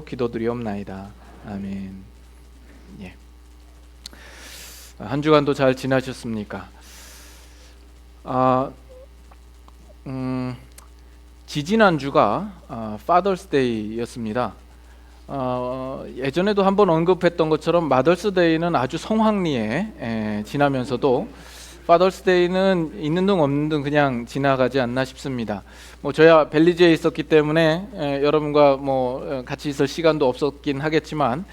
기도드리옵나이다. 아멘. 예. 한 주간도 잘 지나셨습니까? 지지난 주가 Father's Day였습니다. 예전에도 한번 언급했던 것처럼 Mother's Day는 아주 성황리에 지나면서도 Father's Day는 있는 둥 없는 둥 그냥 지나가지 않나 싶습니다. 저야 벨리즈에 있었기 때문에 여러분과 같이 있을 시간도 없었긴 하겠지만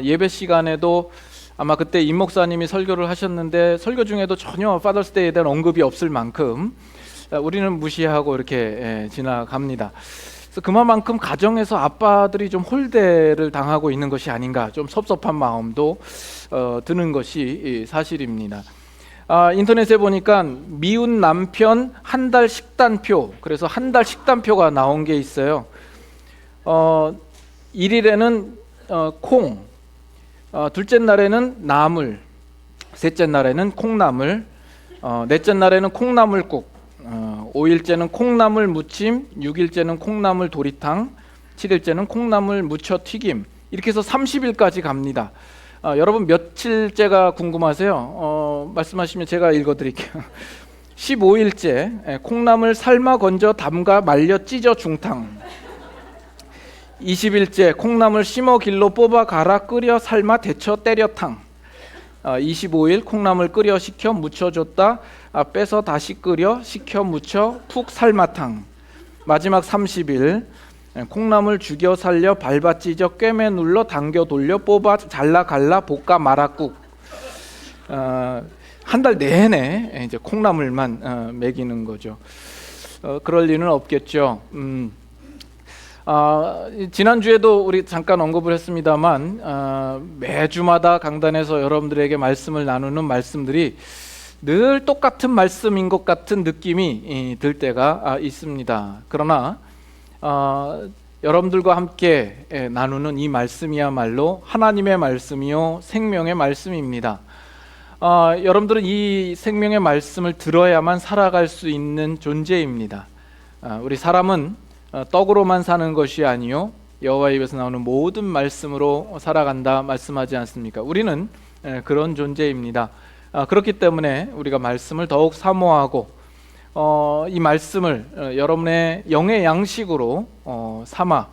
예배 시간에도 아마 그때 임 목사님이 설교를 하셨는데 설교 중에도 전혀 Father's Day에 대한 언급이 없을 만큼 우리는 무시하고 이렇게 지나갑니다. 그래서 그만큼 가정에서 아빠들이 좀 홀대를 당하고 있는 것이 아닌가, 좀 섭섭한 마음도 드는 것이 사실입니다. 인터넷에 보니까 미운 남편 한 달 식단표, 그래서 한 달 식단표가 나온 게 있어요. 1일에는 콩, 둘째 날에는 나물, 셋째 날에는 콩나물, 넷째 날에는 콩나물국, 5일째는 콩나물 무침, 6일째는 콩나물 도리탕, 7일째는 콩나물 무쳐 튀김, 이렇게 해서 30일까지 갑니다. 여러분 며칠째가 궁금하세요? 말씀하시면 제가 읽어드릴게요. 15일째 콩나물 삶아 건져 담가 말려 찢어 중탕. 20일째 콩나물 심어 길러 뽑아 갈아 끓여 삶아 데쳐 때려탕. 25일 콩나물 끓여 식혀 무쳐줬다 빼서 다시 끓여 식혀 무쳐 푹 삶아탕. 마지막 30일 콩나물 죽여 살려 밟아 찢어 꿰매 눌러 당겨 돌려 뽑아 잘라 갈라 볶아 말아국. 한 달 내내 이제 콩나물만 먹이는 거죠. 그럴 리는 없겠죠. 지난주에도 우리 잠깐 언급을 했습니다만 매주마다 강단에서 여러분들에게 말씀을 나누는 말씀들이 늘 똑같은 말씀인 것 같은 느낌이 들 때가 있습니다. 그러나 여러분들과 함께 나누는 이 말씀이야말로 하나님의 말씀이요 생명의 말씀입니다. 여러분들은 이 생명의 말씀을 들어야만 살아갈 수 있는 존재입니다. 우리 사람은 떡으로만 사는 것이 아니요 여호와의 입에서 나오는 모든 말씀으로 살아간다 말씀하지 않습니까? 우리는 그런 존재입니다. 그렇기 때문에 우리가 말씀을 더욱 사모하고 이 말씀을 여러분의 영의 양식으로 삼아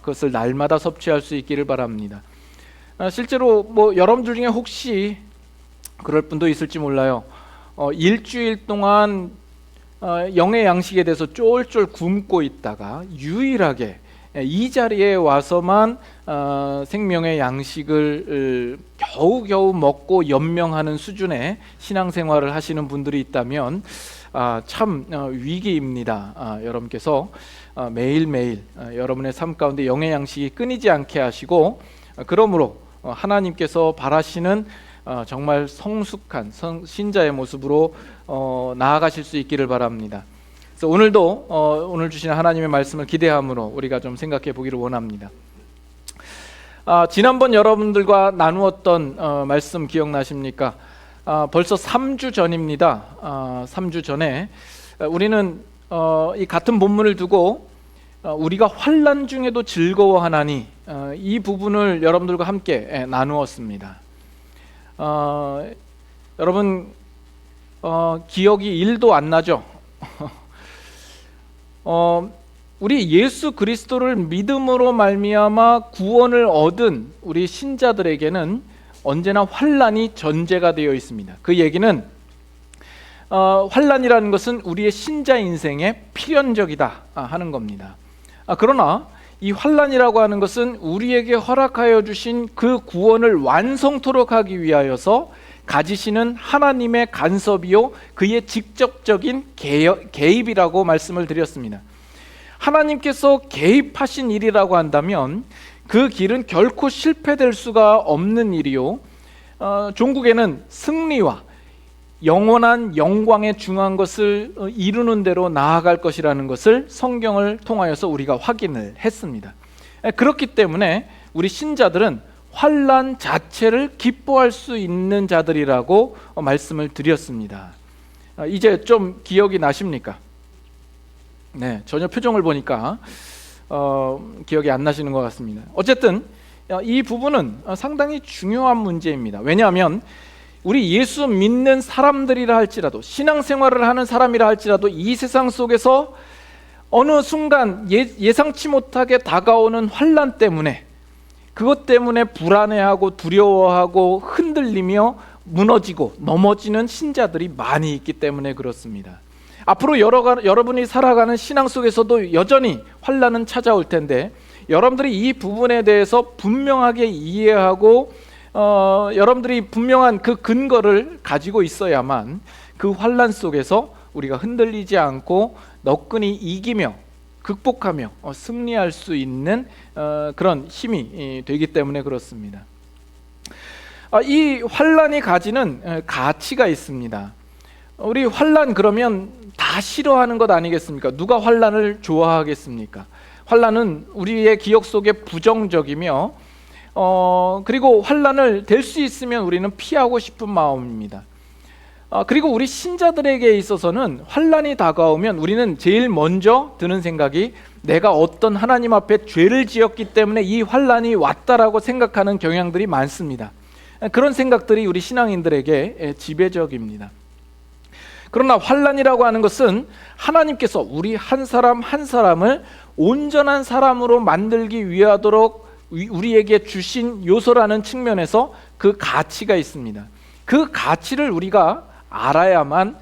그것을 날마다 섭취할 수 있기를 바랍니다. 실제로 여러분들 중에 혹시 그럴 분도 있을지 몰라요. 일주일 동안 영의 양식에 대해서 쫄쫄 굶고 있다가 유일하게 이 자리에 와서만 생명의 양식을 겨우겨우 먹고 연명하는 수준의 신앙생활을 하시는 분들이 있다면 참 위기입니다. 여러분께서 매일매일 여러분의 삶 가운데 영의 양식이 끊이지 않게 하시고 그러므로 하나님께서 바라시는 정말 성숙한 신자의 모습으로 나아가실 수 있기를 바랍니다. 그래서 오늘도 오늘 주신 하나님의 말씀을 기대함으로 우리가 좀 생각해 보기를 원합니다. 지난번 여러분들과 나누었던 말씀 기억나십니까? 벌써 3주 전입니다. 3주 전에 우리는 이 같은 본문을 두고 우리가 환난 중에도 즐거워하나니 이 부분을 여러분들과 함께 나누었습니다. 여러분 기억이 1도 안 나죠? 우리 예수 그리스도를 믿음으로 말미암아 구원을 얻은 우리 신자들에게는 언제나 환난이 전제가 되어 있습니다. 그 얘기는 환난이라는 것은 우리의 신자 인생에 필연적이다 하는 겁니다. 그러나 이 환난이라고 하는 것은 우리에게 허락하여 주신 그 구원을 완성토록 하기 위하여서 가지시는 하나님의 간섭이요 그의 직접적인 개입이라고 말씀을 드렸습니다. 하나님께서 개입하신 일이라고 한다면 그 길은 결코 실패될 수가 없는 일이요 종국에는 승리와 영원한 영광에 중한 것을 이루는 대로 나아갈 것이라는 것을 성경을 통하여서 우리가 확인을 했습니다. 그렇기 때문에 우리 신자들은 환난 자체를 기뻐할 수 있는 자들이라고 말씀을 드렸습니다. 이제 좀 기억이 나십니까? 네, 전혀 표정을 보니까 기억이 안 나시는 것 같습니다. 어쨌든 이 부분은 상당히 중요한 문제입니다. 왜냐하면 우리 예수 믿는 사람들이라 할지라도, 신앙생활을 하는 사람이라 할지라도 이 세상 속에서 어느 순간 예상치 못하게 다가오는 환난 때문에, 그것 때문에 불안해하고 두려워하고 흔들리며 무너지고 넘어지는 신자들이 많이 있기 때문에 그렇습니다. 앞으로 여러분이 살아가는 신앙 속에서도 여전히 환난은 찾아올 텐데, 여러분들이 이 부분에 대해서 분명하게 이해하고 여러분들이 분명한 그 근거를 가지고 있어야만 그 환난 속에서 우리가 흔들리지 않고 너끈히 이기며 극복하며 승리할 수 있는 그런 힘이 되기 때문에 그렇습니다. 이 환난이 가지는 가치가 있습니다. 우리 환난 그러면 다 싫어하는 것 아니겠습니까? 누가 환난을 좋아하겠습니까? 환난은 우리의 기억 속에 부정적이며 그리고 환난을 될 수 있으면 우리는 피하고 싶은 마음입니다. 그리고 우리 신자들에게 있어서는 환난이 다가오면 우리는 제일 먼저 드는 생각이 내가 어떤 하나님 앞에 죄를 지었기 때문에 이 환난이 왔다라고 생각하는 경향들이 많습니다. 그런 생각들이 우리 신앙인들에게 지배적입니다. 그러나 환난이라고 하는 것은 하나님께서 우리 한 사람 한 사람을 온전한 사람으로 만들기 위하도록 우리에게 주신 요소라는 측면에서 그 가치가 있습니다. 그 가치를 우리가 알아야만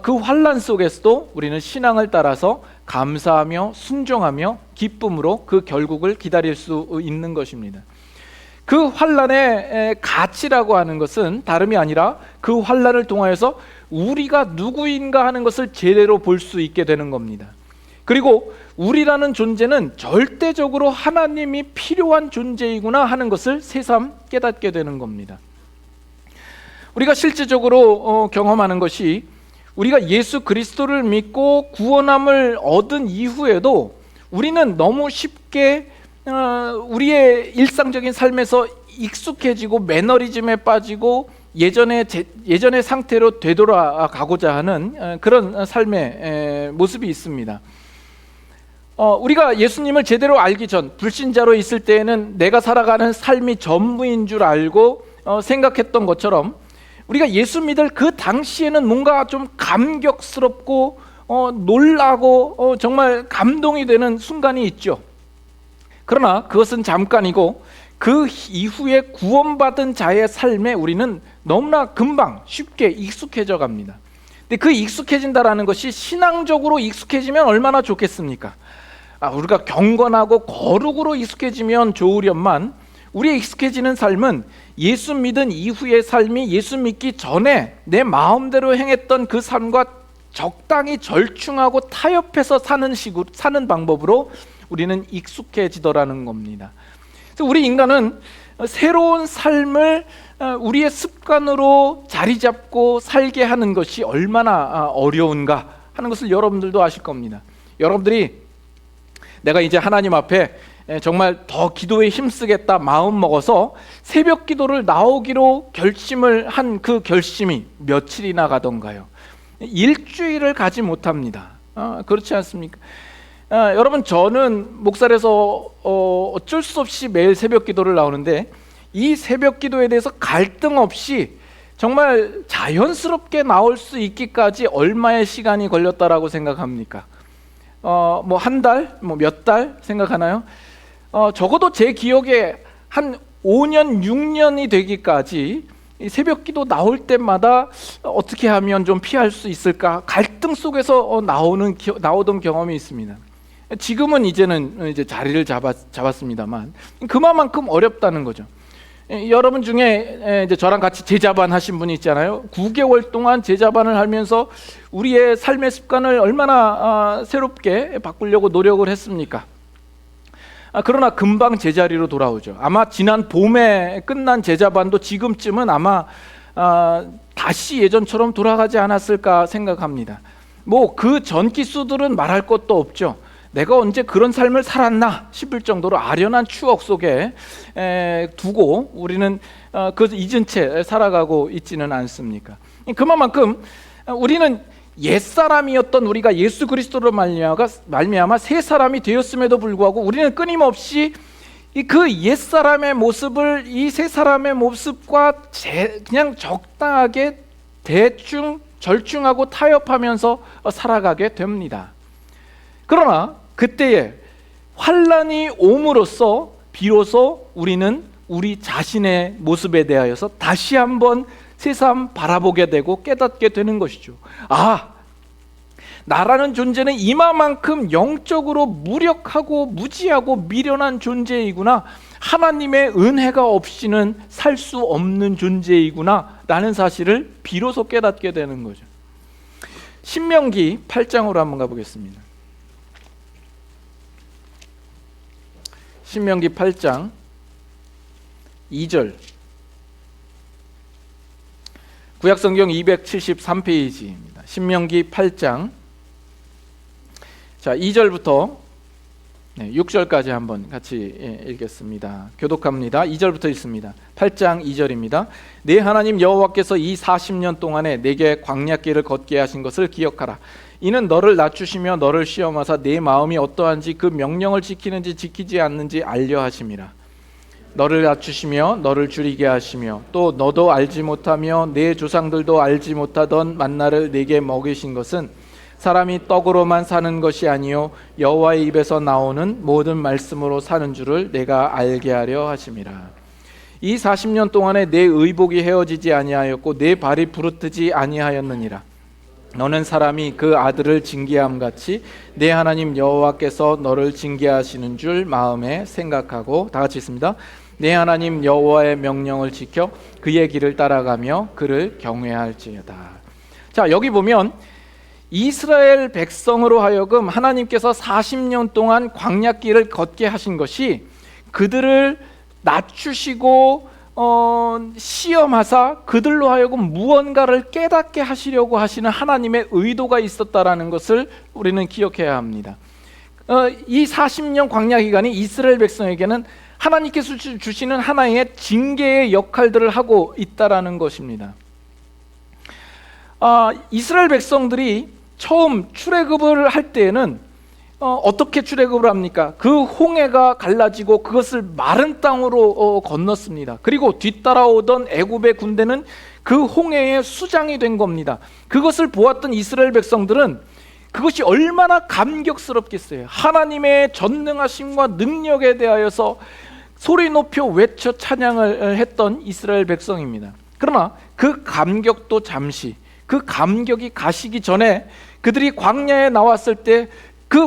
그 환난 속에서도 우리는 신앙을 따라서 감사하며 순종하며 기쁨으로 그 결국을 기다릴 수 있는 것입니다. 그 환난의 가치라고 하는 것은 다름이 아니라 그 환난을 통하여서 우리가 누구인가 하는 것을 제대로 볼 수 있게 되는 겁니다. 그리고 우리라는 존재는 절대적으로 하나님이 필요한 존재이구나 하는 것을 새삼 깨닫게 되는 겁니다. 우리가 실제적으로 경험하는 것이, 우리가 예수 그리스도를 믿고 구원함을 얻은 이후에도 우리는 너무 쉽게 우리의 일상적인 삶에서 익숙해지고 매너리즘에 빠지고 예전의 상태로 되돌아가고자 하는 그런 삶의 모습이 있습니다. 우리가 예수님을 제대로 알기 전, 불신자로 있을 때에는 내가 살아가는 삶이 전부인 줄 알고 생각했던 것처럼, 우리가 예수 믿을 그 당시에는 뭔가 좀 감격스럽고 놀라고 정말 감동이 되는 순간이 있죠. 그러나 그것은 잠깐이고 그 이후에 구원받은 자의 삶에 우리는 너무나 금방 쉽게 익숙해져 갑니다. 근데 그 익숙해진다라는 것이 신앙적으로 익숙해지면 얼마나 좋겠습니까? 우리가 경건하고 거룩으로 익숙해지면 좋으련만, 우리의 익숙해지는 삶은 예수 믿은 이후의 삶이 예수 믿기 전에 내 마음대로 행했던 그 삶과 적당히 절충하고 타협해서 사는 방법으로 우리는 익숙해지더라는 겁니다. 우리 인간은 새로운 삶을 우리의 습관으로 자리 잡고 살게 하는 것이 얼마나 어려운가 하는 것을 여러분들도 아실 겁니다. 여러분들이 내가 이제 하나님 앞에 정말 더 기도에 힘쓰겠다 마음 먹어서 새벽 기도를 나오기로 결심을 한 그 결심이 며칠이나 가던가요? 일주일을 가지 못합니다. 그렇지 않습니까? 여러분, 저는 목살에서 어쩔 수 없이 매일 새벽 기도를 나오는데, 이 새벽 기도에 대해서 갈등 없이 정말 자연스럽게 나올 수 있기까지 얼마의 시간이 걸렸다라고 생각합니까? 뭐 한 달, 뭐 몇 달 생각하나요? 적어도 제 기억에 한 5년, 6년이 되기까지 이 새벽 기도 나올 때마다 어떻게 하면 좀 피할 수 있을까 갈등 속에서 나오던 경험이 있습니다. 지금은 이제 자리를 잡았습니다만 그만큼 어렵다는 거죠. 여러분 중에 이제 저랑 같이 제자반 하신 분이 있잖아요. 9개월 동안 제자반을 하면서 우리의 삶의 습관을 얼마나 새롭게 바꾸려고 노력을 했습니까? 그러나 금방 제자리로 돌아오죠. 아마 지난 봄에 끝난 제자반도 지금쯤은 아마 다시 예전처럼 돌아가지 않았을까 생각합니다. 뭐 그 전 기수들은 말할 것도 없죠. 내가 언제 그런 삶을 살았나 싶을 정도로 아련한 추억 속에 두고 우리는 그 잊은 채 살아가고 있지는 않습니까? 그만큼 우리는 옛사람이었던 우리가 예수 그리스도로 말미암아 새 사람이 되었음에도 불구하고 우리는 끊임없이 그 옛사람의 모습을 이 새 사람의 모습과 그냥 적당하게 대충 절충하고 타협하면서 살아가게 됩니다. 그러나 그때에 환난이 옴으로써 비로소 우리는 우리 자신의 모습에 대하여서 다시 한번 새삼 바라보게 되고 깨닫게 되는 것이죠. 아, 나라는 존재는 이마만큼 영적으로 무력하고 무지하고 미련한 존재이구나, 하나님의 은혜가 없이는 살 수 없는 존재이구나 라는 사실을 비로소 깨닫게 되는 거죠. 신명기 8장으로 한번 가보겠습니다. 신명기 8장 2절, 구약성경 273페이지입니다. 신명기 8장, 자 2절부터 6절까지 한번 같이 읽겠습니다. 교독합니다. 2절부터 읽습니다. 8장 2절입니다. 내 하나님 여호와께서 이 40년 동안에 내게 광야길을 걷게 하신 것을 기억하라. 이는 너를 낮추시며 너를 시험하사 내 마음이 어떠한지 그 명령을 지키는지 지키지 않는지 알려 하심이라. 너를 낮추시며 너를 줄이게 하시며 또 너도 알지 못하며 내 조상들도 알지 못하던 만나를 내게 먹이신 것은 사람이 떡으로만 사는 것이 아니요 여호와의 입에서 나오는 모든 말씀으로 사는 줄을 내가 알게 하려 하심이라. 이 40년 동안에 내 의복이 헤어지지 아니하였고 내 발이 부르트지 아니하였느니라. 너는 사람이 그 아들을 징계함 같이 내 하나님 여호와께서 너를 징계하시는 줄 마음에 생각하고, 다 같이 있습니다. 내 하나님 여호와의 명령을 지켜 그의 길을 따라가며 그를 경외할지어다. 자, 여기 보면 이스라엘 백성으로 하여금 하나님께서 40년 동안 광야길을 걷게 하신 것이 그들을 낮추시고 시험하사 그들로 하여금 무언가를 깨닫게 하시려고 하시는 하나님의 의도가 있었다라는 것을 우리는 기억해야 합니다. 이 40년 광야 기간이 이스라엘 백성에게는 하나님께서 주시는 하나의 징계의 역할들을 하고 있다라는 것입니다. 이스라엘 백성들이 처음 출애굽을 할 때에는 어떻게 출애굽을 합니까? 그 홍해가 갈라지고 그것을 마른 땅으로 건넜습니다. 그리고 뒤따라오던 애굽의 군대는 그 홍해의 수장이 된 겁니다. 그것을 보았던 이스라엘 백성들은 그것이 얼마나 감격스럽겠어요. 하나님의 전능하심과 능력에 대하여서 소리 높여 외쳐 찬양을 했던 이스라엘 백성입니다. 그러나 그 감격도 잠시, 그 감격이 가시기 전에 그들이 광야에 나왔을 때 그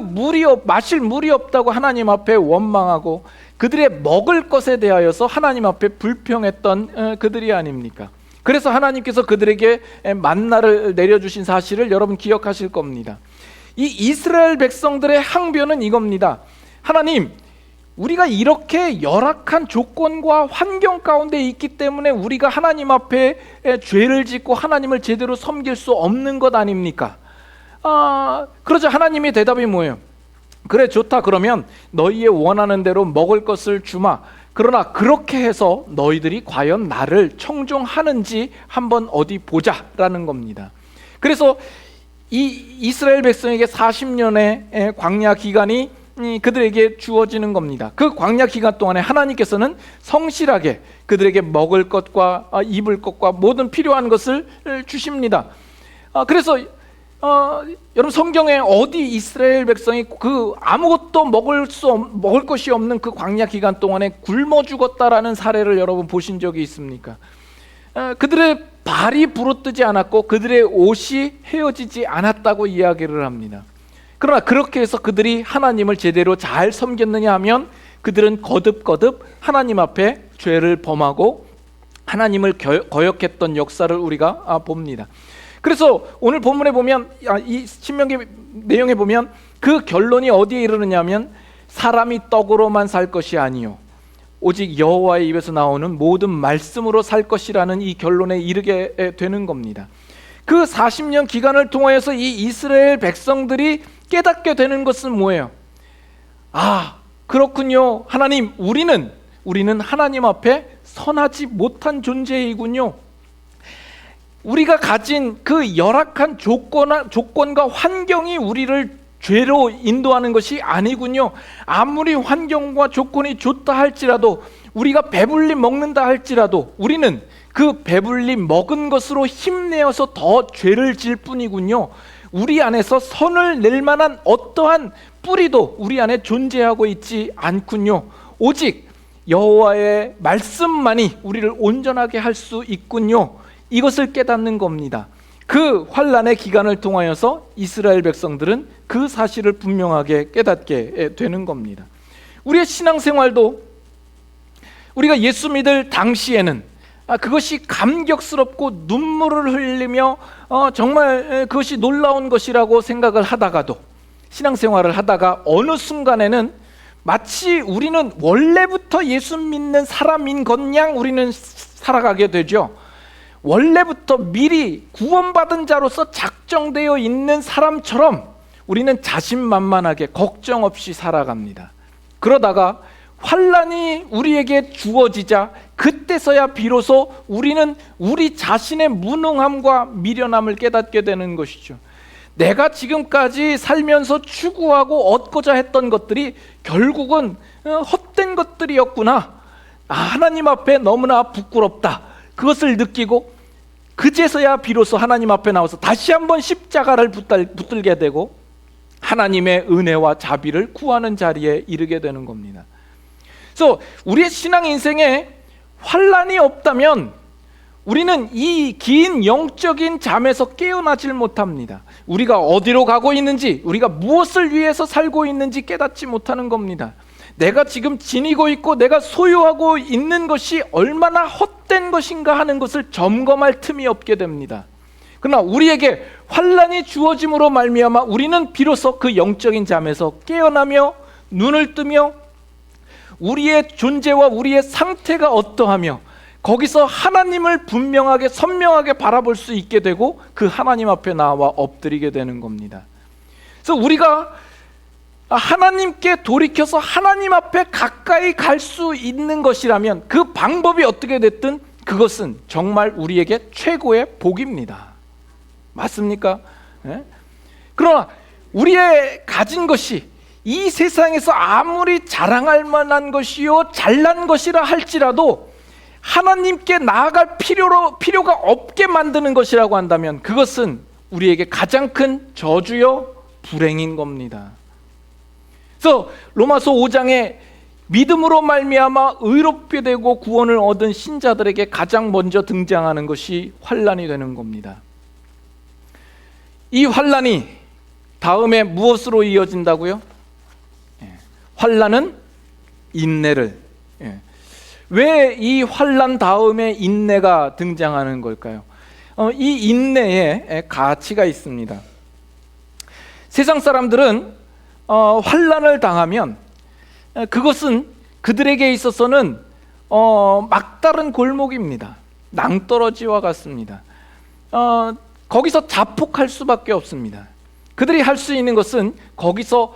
마실 물이 없다고 하나님 앞에 원망하고 그들의 먹을 것에 대하여서 하나님 앞에 불평했던 그들이 아닙니까? 그래서 하나님께서 그들에게 만나를 내려주신 사실을 여러분 기억하실 겁니다. 이 이스라엘 백성들의 항변은 이겁니다. 하나님, 우리가 이렇게 열악한 조건과 환경 가운데 있기 때문에 우리가 하나님 앞에 죄를 짓고 하나님을 제대로 섬길 수 없는 것 아닙니까? 그러자 하나님의 대답이 뭐예요? 그래, 좋다. 그러면 너희의 원하는 대로 먹을 것을 주마. 그러나 그렇게 해서 너희들이 과연 나를 청종하는지 한번 어디 보자라는 겁니다. 그래서 이 이스라엘 백성에게 40년의 광야 기간이 그들에게 주어지는 겁니다. 그 광야 기간 동안에 하나님께서는 성실하게 그들에게 먹을 것과 입을 것과 모든 필요한 것을 주십니다. 그래서 여러분, 성경에 어디 이스라엘 백성이 그 아무것도 먹을 것이 없는 그 광야 기간 동안에 굶어 죽었다라는 사례를 여러분 보신 적이 있습니까? 그들의 발이 부르뜨지 않았고 그들의 옷이 헤어지지 않았다고 이야기를 합니다. 그러나 그렇게 해서 그들이 하나님을 제대로 잘 섬겼느냐 하면 그들은 거듭거듭 하나님 앞에 죄를 범하고 하나님을 거역했던 역사를 우리가 봅니다. 그래서 오늘 본문에 보면, 이 신명기 내용에 보면 그 결론이 어디에 이르느냐면 사람이 떡으로만 살 것이 아니요 오직 여호와의 입에서 나오는 모든 말씀으로 살 것이라는 이 결론에 이르게 되는 겁니다. 그 40년 기간을 통하여서 이 이스라엘 백성들이 깨닫게 되는 것은 뭐예요? 그렇군요. 하나님, 우리는 하나님 앞에 선하지 못한 존재이군요. 우리가 가진 그 열악한 조건과 환경이 우리를 죄로 인도하는 것이 아니군요. 아무리 환경과 조건이 좋다 할지라도, 우리가 배불리 먹는다 할지라도 우리는 그 배불리 먹은 것으로 힘내어서 더 죄를 질 뿐이군요. 우리 안에서 선을 낼 만한 어떠한 뿌리도 우리 안에 존재하고 있지 않군요. 오직 여호와의 말씀만이 우리를 온전하게 할 수 있군요. 이것을 깨닫는 겁니다. 그 환난의 기간을 통하여서 이스라엘 백성들은 그 사실을 분명하게 깨닫게 되는 겁니다. 우리의 신앙생활도 우리가 예수 믿을 당시에는 그것이 감격스럽고 눈물을 흘리며 정말 그것이 놀라운 것이라고 생각을 하다가도, 신앙생활을 하다가 어느 순간에는 마치 우리는 원래부터 예수 믿는 사람인 것양 우리는 살아가게 되죠. 원래부터 미리 구원받은 자로서 작정되어 있는 사람처럼 우리는 자신만만하게 걱정 없이 살아갑니다. 그러다가 환난이 우리에게 주어지자 그때서야 비로소 우리는 우리 자신의 무능함과 미련함을 깨닫게 되는 것이죠. 내가 지금까지 살면서 추구하고 얻고자 했던 것들이 결국은 헛된 것들이었구나. 하나님 앞에 너무나 부끄럽다. 그것을 느끼고 그제서야 비로소 하나님 앞에 나와서 다시 한번 십자가를 붙들게 되고 하나님의 은혜와 자비를 구하는 자리에 이르게 되는 겁니다. 그래서 우리의 신앙 인생에 환난이 없다면 우리는 이 긴 영적인 잠에서 깨어나질 못합니다. 우리가 어디로 가고 있는지, 우리가 무엇을 위해서 살고 있는지 깨닫지 못하는 겁니다. 내가 지금 지니고 있고 내가 소유하고 있는 것이 얼마나 헛된 것인가 하는 것을 점검할 틈이 없게 됩니다. 그러나 우리에게 환난이 주어짐으로 말미암아 우리는 비로소 그 영적인 잠에서 깨어나며 눈을 뜨며 우리의 존재와 우리의 상태가 어떠하며 거기서 하나님을 분명하게 선명하게 바라볼 수 있게 되고 그 하나님 앞에 나와 엎드리게 되는 겁니다. 그래서 우리가 하나님께 돌이켜서 하나님 앞에 가까이 갈 수 있는 것이라면 그 방법이 어떻게 됐든 그것은 정말 우리에게 최고의 복입니다. 맞습니까? 네? 그러나 우리의 가진 것이 이 세상에서 아무리 자랑할 만한 것이요 잘난 것이라 할지라도 하나님께 나아갈 필요가 없게 만드는 것이라고 한다면 그것은 우리에게 가장 큰 저주요 불행인 겁니다. 그래서 로마서 5장에 믿음으로 말미암아 의롭게 되고 구원을 얻은 신자들에게 가장 먼저 등장하는 것이 환난이 되는 겁니다. 이 환난이 다음에 무엇으로 이어진다고요? 환난은 인내를. 왜 이 환난 다음에 인내가 등장하는 걸까요? 이 인내에 가치가 있습니다. 세상 사람들은 환난을 당하면 그것은 그들에게 있어서는 막다른 골목입니다. 낭떠러지와 같습니다. 거기서 자폭할 수밖에 없습니다. 그들이 할 수 있는 것은 거기서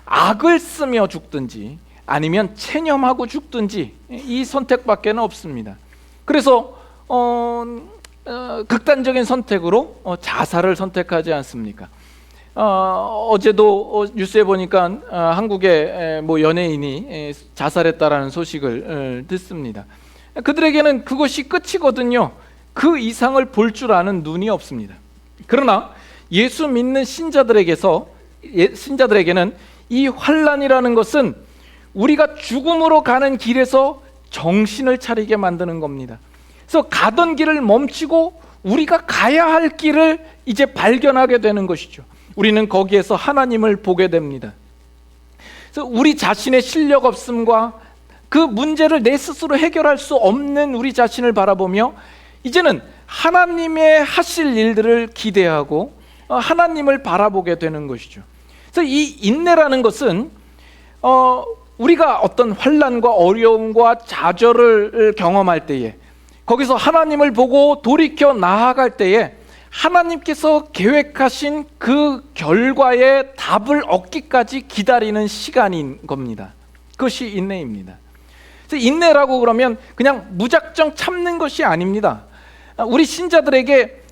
악을 쓰며 죽든지 아니면 체념하고 죽든지 이 선택밖에는 없습니다. 그래서 극단적인 선택으로 자살을 선택하지 않습니까? 어제도 뉴스에 보니까 한국의 뭐 연예인이 자살했다라는 소식을 듣습니다. 그들에게는 그것이 끝이거든요. 그 이상을 볼 줄 아는 눈이 없습니다. 그러나 예수 믿는 신자들에게는 이 환난이라는 것은 우리가 죽음으로 가는 길에서 정신을 차리게 만드는 겁니다. 그래서 가던 길을 멈추고 우리가 가야 할 길을 이제 발견하게 되는 것이죠. 우리는 거기에서 하나님을 보게 됩니다. 그래서 우리 자신의 실력 없음과 그 문제를 내 스스로 해결할 수 없는 우리 자신을 바라보며 이제는 하나님의 하실 일들을 기대하고 하나님을 바라보게 되는 것이죠. 그래서 이 인내라는 것은 우리가 어떤 환난과 어려움과 좌절을 경험할 때에 거기서 하나님을 보고 돌이켜 나아갈 때에 하나님께서 계획하신 그 결과의 답을 얻기까지 기다리는 시간인 겁니다. 그것이 인내입니다. 그래서 인내라고 그러면 그냥 무작정 참는 것이 아닙니다. 우리 신자들에게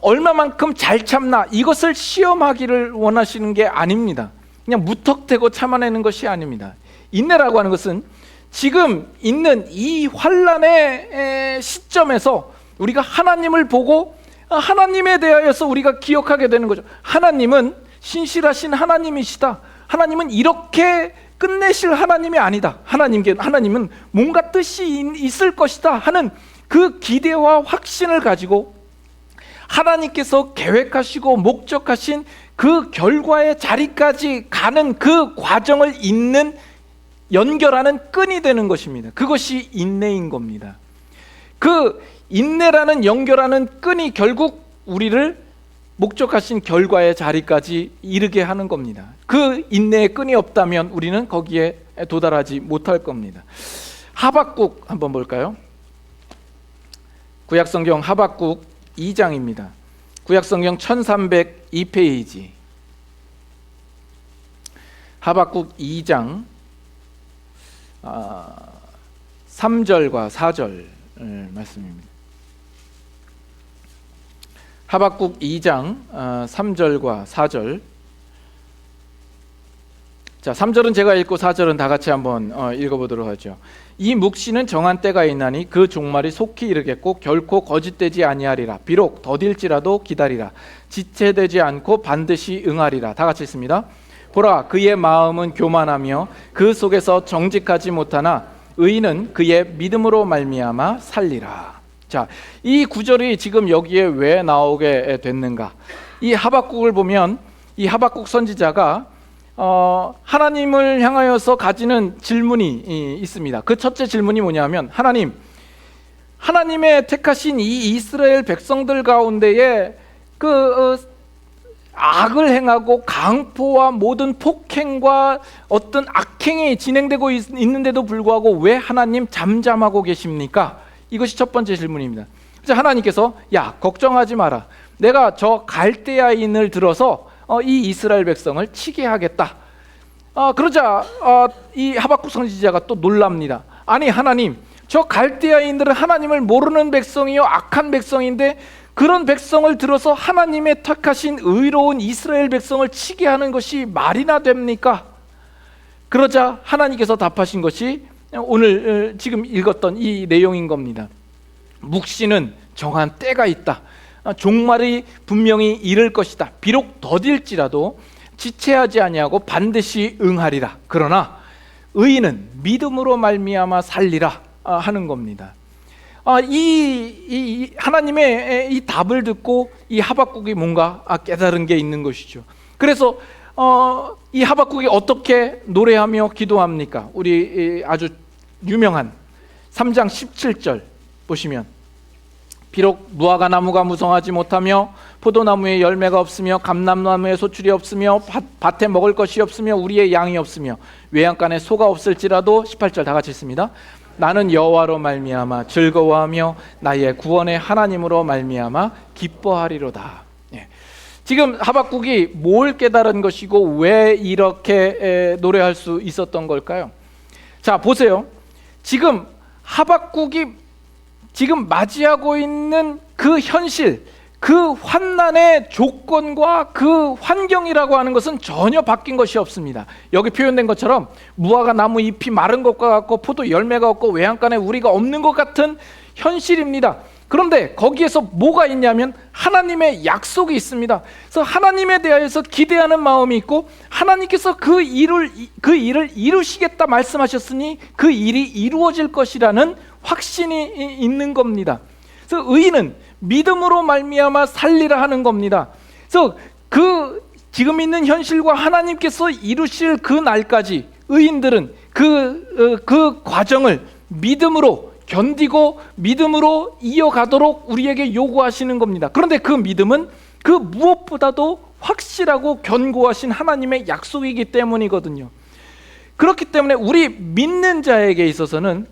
얼마만큼 잘 참나 이것을 시험하기를 원하시는 게 아닙니다. 그냥 무턱대고 참아내는 것이 아닙니다. 인내라고 하는 것은 지금 있는 이 환난의 시점에서 우리가 하나님을 보고 하나님에 대하여서 우리가 기억하게 되는 거죠. 하나님은 신실하신 하나님이시다. 하나님은 이렇게 끝내실 하나님이 아니다. 하나님은 뭔가 뜻이 있을 것이다 하는 그 기대와 확신을 가지고 하나님께서 계획하시고 목적하신 그 결과의 자리까지 가는 그 과정을 연결하는 끈이 되는 것입니다. 그것이 인내인 겁니다. 그 인내라는 연결하는 끈이 결국 우리를 목적하신 결과의 자리까지 이르게 하는 겁니다. 그 인내의 끈이 없다면 우리는 거기에 도달하지 못할 겁니다. 하박국 한번 볼까요? 구약성경 하박국 2장입니다. 구약성경 1302페이지 하박국 2장 3절과 4절 말씀입니다. 하박국 2장 3절과 4절. 자, 3절은 제가 읽고 4절은 다 같이 한번 읽어보도록 하죠. 이 묵시는 정한 때가 있나니 그 종말이 속히 이르겠고 결코 거짓되지 아니하리라. 비록 더딜지라도 기다리라. 지체되지 않고 반드시 응하리라. 다 같이 읽습니다. 보라, 그의 마음은 교만하며 그 속에서 정직하지 못하나 의인은 그의 믿음으로 말미암아 살리라. 자, 이 구절이 지금 여기에 왜 나오게 됐는가? 이 하박국을 보면 이 하박국 선지자가 하나님을 향하여서 가지는 질문이 있습니다. 그 첫째 질문이 뭐냐면 하나님의 택하신 이 이스라엘 백성들 가운데에 악을 행하고 강포와 모든 폭행과 어떤 악행이 진행되고 있는데도 불구하고 왜 하나님 잠잠하고 계십니까? 이것이 첫 번째 질문입니다. 그래서 하나님께서 야, 걱정하지 마라. 내가 저 갈대아인을 들어서 이 이스라엘 백성을 치게 하겠다. 그러자 이 하박국 선지자가 또 놀랍니다. 아니 하나님, 저 갈대아인들은 하나님을 모르는 백성이요 악한 백성인데 그런 백성을 들어서 하나님의 택하신 의로운 이스라엘 백성을 치게 하는 것이 말이나 됩니까? 그러자 하나님께서 답하신 것이 오늘 지금 읽었던 이 내용인 겁니다. 묵시는 정한 때가 있다. 종말이 분명히 이를 것이다. 비록 더딜지라도 지체하지 아니하고 반드시 응하리라. 그러나 의인은 믿음으로 말미암아 살리라 하는 겁니다. 이 하나님의 이 답을 듣고 이 하박국이 뭔가 깨달은 게 있는 것이죠. 그래서 이 하박국이 어떻게 노래하며 기도합니까? 우리 아주 유명한 3장 17절 보시면 비록 무화과 나무가 무성하지 못하며 포도나무에 열매가 없으며 감람나무에 소출이 없으며 밭에 먹을 것이 없으며 우리의 양이 없으며 외양간에 소가 없을지라도 18절 다 같이 읽습니다. 나는 여호와로 말미암아 즐거워하며 나의 구원의 하나님으로 말미암아 기뻐하리로다. 지금 하박국이 뭘 깨달은 것이고 왜 이렇게 노래할 수 있었던 걸까요? 자, 보세요. 지금 하박국이 지금 맞이하고 있는 그 현실, 그 환난의 조건과 그 환경이라고 하는 것은 전혀 바뀐 것이 없습니다. 여기 표현된 것처럼 무화과 나무 잎이 마른 것과 같고 포도 열매가 없고 외양간에 우리가 없는 것 같은 현실입니다. 그런데 거기에서 뭐가 있냐면 하나님의 약속이 있습니다. 그래서 하나님에 대하여서 기대하는 마음이 있고 하나님께서 그 일을 이루시겠다 말씀하셨으니 그 일이 이루어질 것이라는 확신이 있는 겁니다. 그래서 의인은 믿음으로 말미암아 살리라 하는 겁니다. 그래서 그 지금 있는 현실과 하나님께서 이루실 그 날까지 의인들은 그 과정을 믿음으로 견디고 믿음으로 이어가도록 우리에게 요구하시는 겁니다. 그런데 그 믿음은 그 무엇보다도 확실하고 견고하신 하나님의 약속이기 때문이거든요. 그렇기 때문에 우리 믿는 자에게 있어서는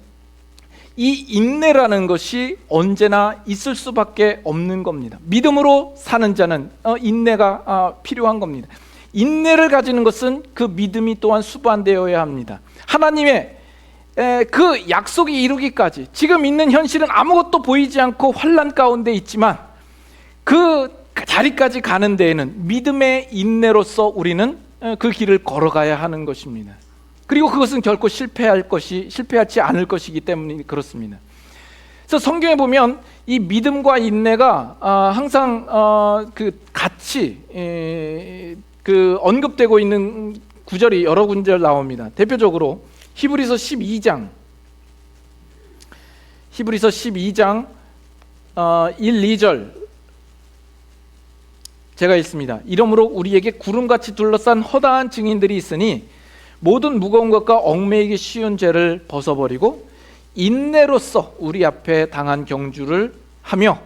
이 인내라는 것이 언제나 있을 수밖에 없는 겁니다. 믿음으로 사는 자는 인내가 필요한 겁니다. 인내를 가지는 것은 그 믿음이 또한 수반되어야 합니다. 하나님의 그 약속이 이루기까지 지금 있는 현실은 아무것도 보이지 않고 환난 가운데 있지만 그 자리까지 가는 데에는 믿음의 인내로서 우리는 그 길을 걸어가야 하는 것입니다. 그리고 그것은 결코 실패하지 않을 것이기 때문에 그렇습니다. 그래서 성경에 보면 이 믿음과 인내가 항상 같이 언급되고 있는 구절이 여러 군절 나옵니다. 대표적으로 히브리서 12장 1, 2절 제가 읽습니다. 이러므로 우리에게 구름같이 둘러싼 허다한 증인들이 있으니 모든 무거운 것과 얽매이기 쉬운 죄를 벗어버리고 인내로써 우리 앞에 당한 경주를 하며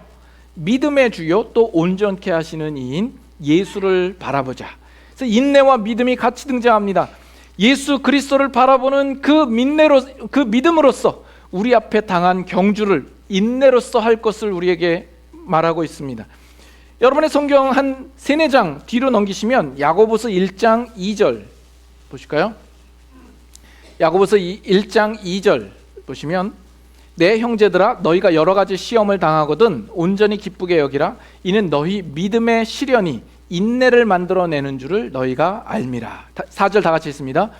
믿음의 주요 또 온전케 하시는 이인 예수를 바라보자. 그래서 인내와 믿음이 같이 등장합니다. 예수 그리스도를 바라보는 그 믿음으로써 우리 앞에 당한 경주를 인내로써 할 것을 우리에게 말하고 있습니다. 여러분의 성경 한 3-4장 뒤로 넘기시면 야고보서 1장 2절 보실까요? 야고보서 1장 2절 보시면 내 형제들아 너희가 여러 가지 시험을 당하거든 온전히 기쁘게 여기라. 이는 너희 믿음의 시련이 인내를 만들어내는 줄을 너희가 알미라. 4절 다 같이 읽습니다.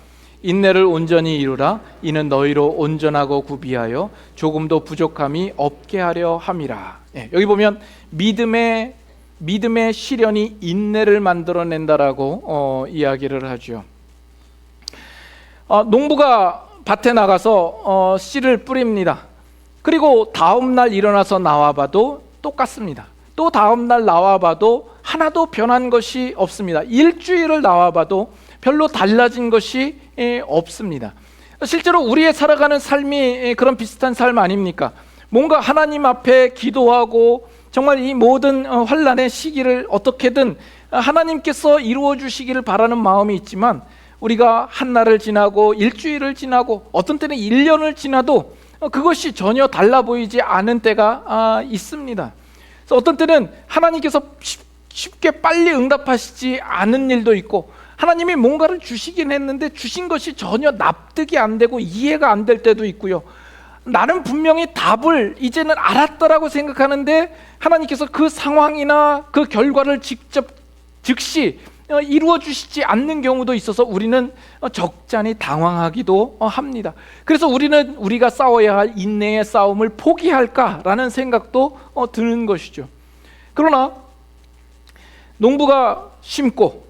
인내를 온전히 이루라. 이는 너희로 온전하고 구비하여 조금도 부족함이 없게 하려 함이라. 여기 보면 믿음의 시련이 인내를 만들어낸다라고 이야기를 하죠. 농부가 밭에 나가서 씨를 뿌립니다. 그리고 다음 날 일어나서 나와봐도 똑같습니다. 또 다음 날 나와봐도 하나도 변한 것이 없습니다. 일주일을 나와봐도 별로 달라진 것이 없습니다. 실제로 우리의 살아가는 삶이 그런 비슷한 삶 아닙니까? 뭔가 하나님 앞에 기도하고 정말 이 모든 환난의 시기를 어떻게든 하나님께서 이루어 주시기를 바라는 마음이 있지만 우리가 한 날을 지나고 일주일을 지나고 어떤 때는 1년을 지나도 그것이 전혀 달라 보이지 않은 때가 있습니다. 그래서 어떤 때는 하나님께서 쉽게 빨리 응답하시지 않은 일도 있고 하나님이 뭔가를 주시긴 했는데 주신 것이 전혀 납득이 안 되고 이해가 안 될 때도 있고요. 나는 분명히 답을 이제는 알았다라고 생각하는데 하나님께서 그 상황이나 그 결과를 즉시 이루어 주시지 않는 경우도 있어서 우리는 적잖이 당황하기도 합니다. 그래서 우리가 싸워야 할 인내의 싸움을 포기할까라는 생각도 드는 것이죠. 그러나 농부가 심고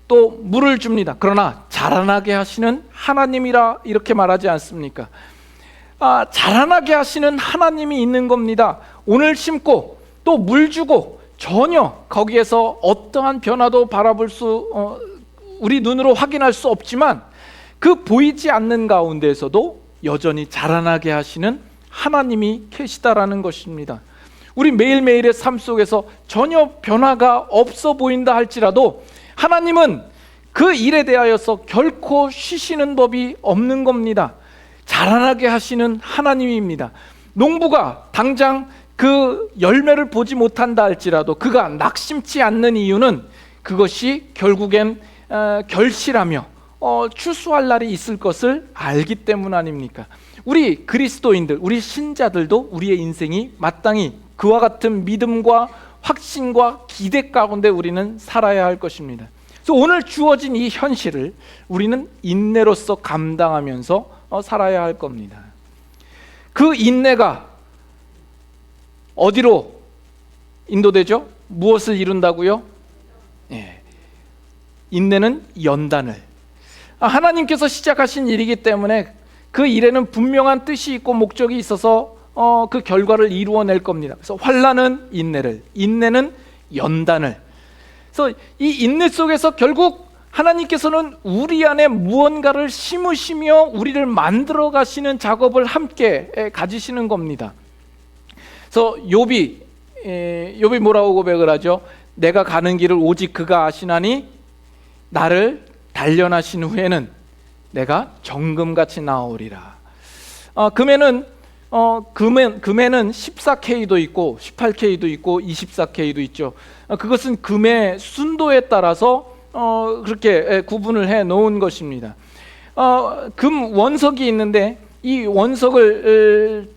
또 물을 줍니다. 그러나 자라나게 하시는 하나님이라 이렇게 말하지 않습니까? 자라나게 하시는 하나님이 있는 겁니다. 오늘 심고 또 물 주고 전혀 거기에서 어떠한 변화도 바라볼 우리 눈으로 확인할 수 없지만 그 보이지 않는 가운데에서도 여전히 자라나게 하시는 하나님이 계시다라는 것입니다. 우리 매일매일의 삶 속에서 전혀 변화가 없어 보인다 할지라도 하나님은 그 일에 대하여서 결코 쉬시는 법이 없는 겁니다. 자라나게 하시는 하나님입니다. 농부가 당장 그 열매를 보지 못한다 할지라도 그가 낙심치 않는 이유는 그것이 결국엔 결실하며 추수할 날이 있을 것을 알기 때문 아닙니까? 우리 그리스도인들, 우리 신자들도 우리의 인생이 마땅히 그와 같은 믿음과 확신과 기대 가운데 우리는 살아야 할 것입니다. 그래서 오늘 주어진 이 현실을 우리는 인내로서 감당하면서 살아야 할 겁니다. 그 인내가 어디로 인도되죠? 무엇을 이룬다고요? 인내는 연단을. 하나님께서 시작하신 일이기 때문에 그 일에는 분명한 뜻이 있고 목적이 있어서 그 결과를 이루어낼 겁니다. 그래서 환난은 인내를, 인내는 연단을. 그래서 이 인내 속에서 결국 하나님께서는 우리 안에 무언가를 심으시며 우리를 만들어 가시는 작업을 함께 가지시는 겁니다. 그래서 욥이 뭐라고 고백을 하죠? 내가 가는 길을 오직 그가 아시나니 나를 단련하신 후에는 내가 정금같이 나오리라. 금에는 14K도 있고 18K도 있고 24K도 있죠. 그것은 금의 순도에 따라서 그렇게 구분을 해 놓은 것입니다. 금 원석이 있는데 이 원석을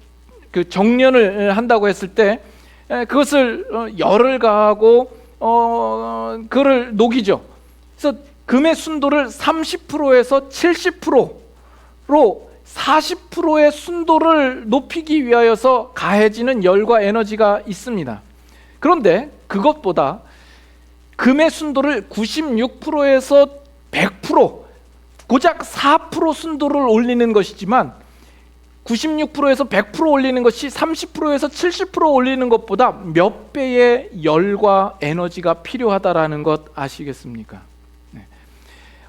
그 정련을 한다고 했을 때 그것을 열을 가하고 그를 녹이죠. 그래서 금의 순도를 30%에서 70%로 40%의 순도를 높이기 위하여서 가해지는 열과 에너지가 있습니다. 그런데 그것보다 금의 순도를 96%에서 100%, 고작 4% 순도를 올리는 것이지만 96%에서 100% 올리는 것이 30%에서 70% 올리는 것보다 몇 배의 열과 에너지가 필요하다라는 것 아시겠습니까? 네.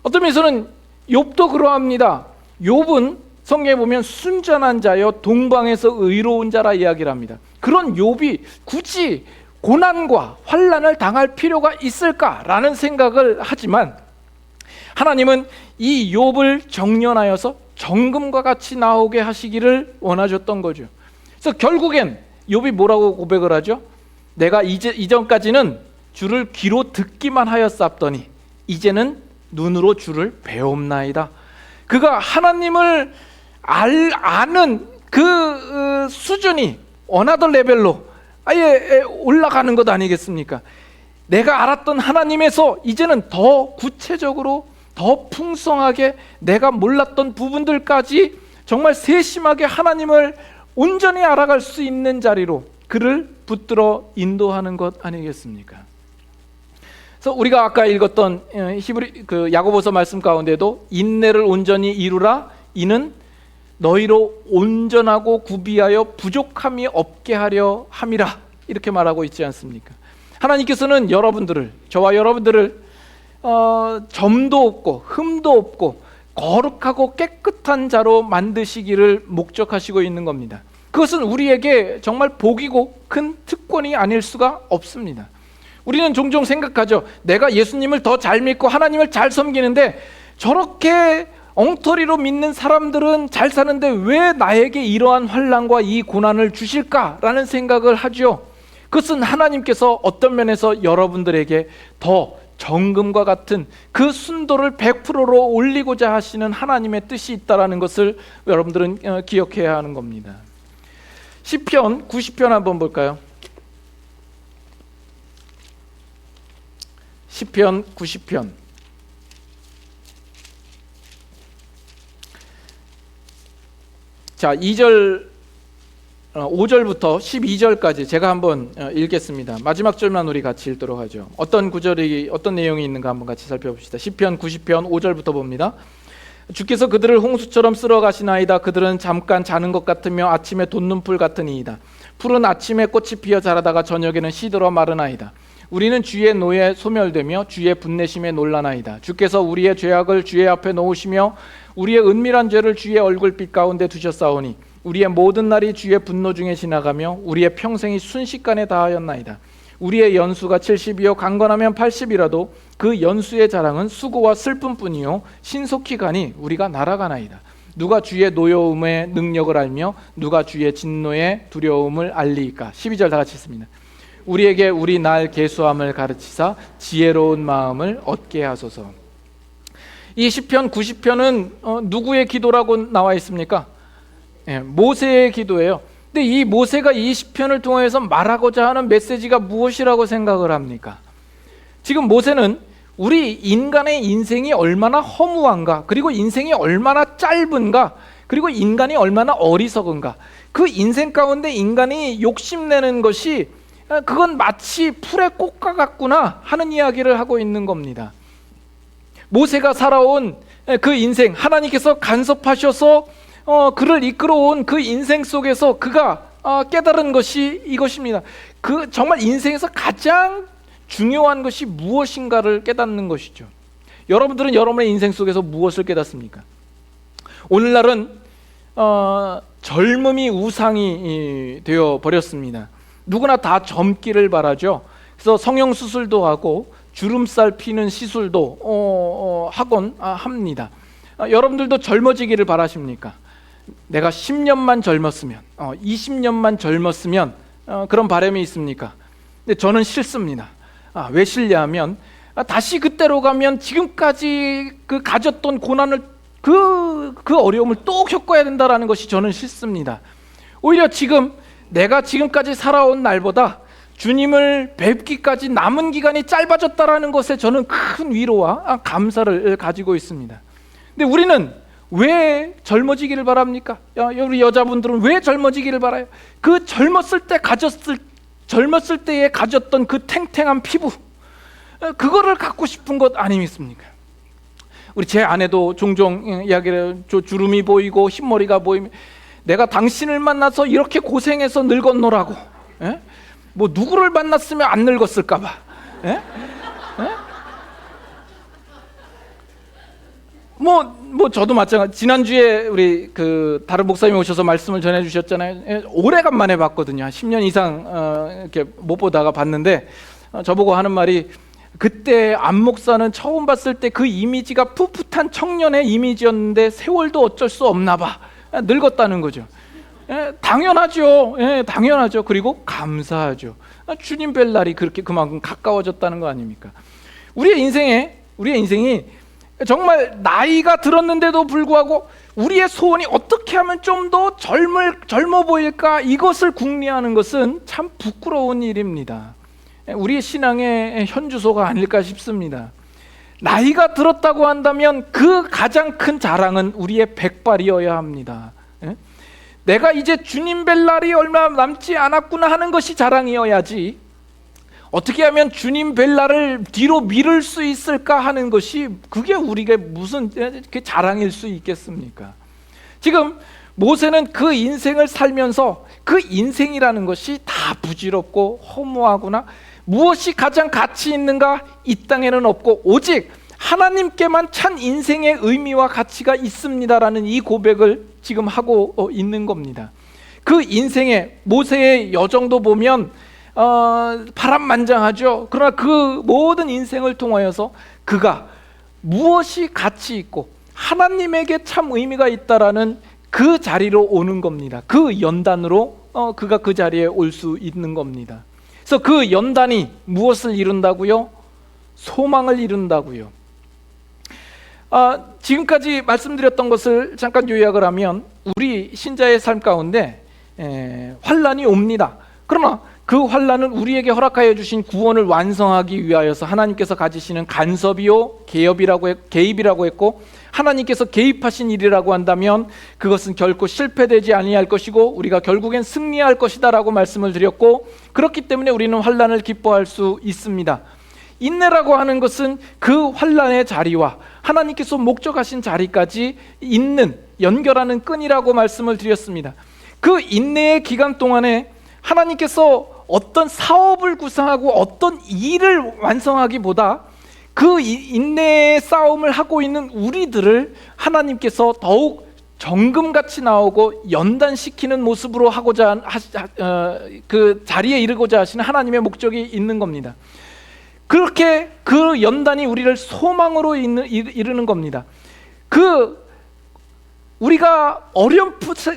어떤 면에서는 욥도 그러합니다. 욥은 성경에 보면 순전한 자여 동방에서 의로운 자라 이야기를 합니다. 그런 욥이 굳이 고난과 환난을 당할 필요가 있을까라는 생각을 하지만 하나님은 이 욥을 정련하여서 정금과 같이 나오게 하시기를 원하셨던 거죠. 그래서 결국엔 욥이 뭐라고 고백을 하죠? 내가 이전까지는 주를 귀로 듣기만 하였사옵더니 이제는 눈으로 주를 배옵나이다. 그가 하나님을 아는 그 수준이 어나더 레벨로 아예 올라가는 것 아니겠습니까? 내가 알았던 하나님에서 이제는 더 구체적으로 더 풍성하게 내가 몰랐던 부분들까지 정말 세심하게 하나님을 온전히 알아갈 수 있는 자리로 그를 붙들어 인도하는 것 아니겠습니까? 그래서 우리가 아까 읽었던 히브리 야고보서 말씀 가운데도 인내를 온전히 이루라 이는 너희로 온전하고 구비하여 부족함이 없게 하려 함이라 이렇게 말하고 있지 않습니까? 하나님께서는 저와 여러분들을 점도 없고 흠도 없고 거룩하고 깨끗한 자로 만드시기를 목적하시고 있는 겁니다. 그것은 우리에게 정말 복이고 큰 특권이 아닐 수가 없습니다. 우리는 종종 생각하죠. 내가 예수님을 더 잘 믿고 하나님을 잘 섬기는데 저렇게 엉터리로 믿는 사람들은 잘 사는데 왜 나에게 이러한 환난과 이 고난을 주실까라는 생각을 하죠. 그것은 하나님께서 어떤 면에서 여러분들에게 더 정금과 같은 그 순도를 100%로 올리고자 하시는 하나님의 뜻이 있다는 것을 여러분들은 기억해야 하는 겁니다. 시편 90편 한번 볼까요? 시편 90편 자 5절부터 12절까지 제가 한번 읽겠습니다. 마지막 절만 우리 같이 읽도록 하죠. 어떤 내용이 있는가 한번 같이 살펴봅시다. 시편 90편 5절부터 봅니다. 주께서 그들을 홍수처럼 쓸어 가시나이다. 그들은 잠깐 자는 것 같으며 아침에 돋는 풀 같으니이다. 풀은 아침에 꽃이 피어 자라다가 저녁에는 시들어 마르나이다. 우리는 주의 노에 소멸되며 주의 분내심에 놀라나이다. 주께서 우리의 죄악을 주의 앞에 놓으시며 우리의 은밀한 죄를 주의 얼굴빛 가운데 두셨사오니 우리의 모든 날이 주의 분노 중에 지나가며 우리의 평생이 순식간에 다하였나이다. 우리의 연수가 70이요 강건하면 80이라도 그 연수의 자랑은 수고와 슬픔뿐이요 신속히 가니 우리가 날아가나이다. 누가 주의 노여움의 능력을 알며 누가 주의 진노의 두려움을 알리이까. 12절 다 같이 읽습니다. 우리에게 우리 날 계수함을 가르치사 지혜로운 마음을 얻게 하소서. 이 시편 90편은 누구의 기도라고 나와 있습니까? 모세의 기도예요. 근데 이 모세가 이 시편을 통해서 말하고자 하는 메시지가 무엇이라고 생각을 합니까? 지금 모세는 우리 인간의 인생이 얼마나 허무한가, 그리고 인생이 얼마나 짧은가, 그리고 인간이 얼마나 어리석은가, 그 인생 가운데 인간이 욕심내는 것이 그건 마치 풀의 꽃과 같구나 하는 이야기를 하고 있는 겁니다. 모세가 살아온 그 인생, 하나님께서 간섭하셔서 그를 이끌어온 그 인생 속에서 그가 깨달은 것이 이것입니다. 그 정말 인생에서 가장 중요한 것이 무엇인가를 깨닫는 것이죠. 여러분들은 여러분의 인생 속에서 무엇을 깨닫습니까? 오늘날은 젊음이 우상이 되어 버렸습니다. 누구나 다 젊기를 바라죠. 그래서 성형수술도 하고 주름살 피는 시술도 하곤 합니다. 여러분들도 젊어지기를 바라십니까? 내가 10년만 젊었으면 20년만 젊었으면 그런 바람이 있습니까? 근데 저는 싫습니다. 왜 싫냐면 다시 그때로 가면 지금까지 그 가졌던 고난을 그 어려움을 또 겪어야 된다라는 것이 저는 싫습니다. 오히려 내가 지금까지 살아온 날보다 주님을 뵙기까지 남은 기간이 짧아졌다라는 것에 저는 큰 위로와 감사를 가지고 있습니다. 근데 우리는 왜 젊어지기를 바랍니까? 우리 여자분들은 왜 젊어지기를 바라요? 그 젊었을 때에 가졌던 그 탱탱한 피부, 그거를 갖고 싶은 것 아니겠습니까? 우리 제 아내도 종종 이야기를, 주름이 보이고 흰머리가 보이면 내가 당신을 만나서 이렇게 고생해서 늙었노라고. 예? 뭐 누구를 만났으면 안 늙었을까 봐. 예? 예? 뭐 저도 마찬가지. 지난주에 우리 다른 목사님 오셔서 말씀을 전해 주셨잖아요. 예, 오래간만에 봤거든요. 한 10년 이상 이렇게 못 보다가 봤는데, 저보고 하는 말이, 그때 안 목사는 처음 봤을 때 그 이미지가 풋풋한 청년의 이미지였는데 세월도 어쩔 수 없나 봐. 늙었다는 거죠. 예, 당연하죠. 예, 당연하죠. 그리고 감사하죠. 주님 뵐 날이 그만큼 가까워졌다는 거 아닙니까? 우리의 인생이 정말 나이가 들었는데도 불구하고 우리의 소원이 어떻게 하면 좀 더 젊어 보일까, 이것을 궁리하는 것은 참 부끄러운 일입니다. 우리의 신앙의 현주소가 아닐까 싶습니다. 나이가 들었다고 한다면 그 가장 큰 자랑은 우리의 백발이어야 합니다. 내가 이제 주님 뵐 날이 얼마 남지 않았구나 하는 것이 자랑이어야지, 어떻게 하면 주님 뵐 날을 뒤로 미룰 수 있을까 하는 것이, 그게 우리가 무슨 자랑일 수 있겠습니까? 지금 모세는 그 인생을 살면서 그 인생이라는 것이 다 부질없고 허무하구나, 무엇이 가장 가치 있는가, 이 땅에는 없고 오직 하나님께만 찬 인생의 의미와 가치가 있습니다라는 이 고백을 지금 하고 있는 겁니다. 그 인생의 모세의 여정도 보면 파란만장하죠. 그러나 그 모든 인생을 통하여서 그가 무엇이 가치 있고 하나님에게 참 의미가 있다라는 그 자리로 오는 겁니다. 그 연단으로 그가 그 자리에 올 수 있는 겁니다. 그래서 그 연단이 무엇을 이룬다고요? 소망을 이룬다고요. 지금까지 말씀드렸던 것을 잠깐 요약을 하면, 우리 신자의 삶 가운데 환난이 옵니다. 그러나 그 환난은 우리에게 허락하여 주신 구원을 완성하기 위하여서 하나님께서 가지시는 간섭이요 개입이라고 했고, 하나님께서 개입하신 일이라고 한다면 그것은 결코 실패되지 아니할 것이고 우리가 결국엔 승리할 것이다라고 말씀을 드렸고, 그렇기 때문에 우리는 환난을 기뻐할 수 있습니다. 인내라고 하는 것은 그 환난의 자리와 하나님께서 목적하신 자리까지 연결하는 끈이라고 말씀을 드렸습니다. 그 인내의 기간 동안에 하나님께서 어떤 사업을 구상하고 어떤 일을 완성하기보다 그 인내의 싸움을 하고 있는 우리들을 하나님께서 더욱 정금같이 나오고 연단시키는 모습으로 그 자리에 이르고자 하시는 하나님의 목적이 있는 겁니다. 그렇게 그 연단이 우리를 소망으로 이르는 겁니다. 우리가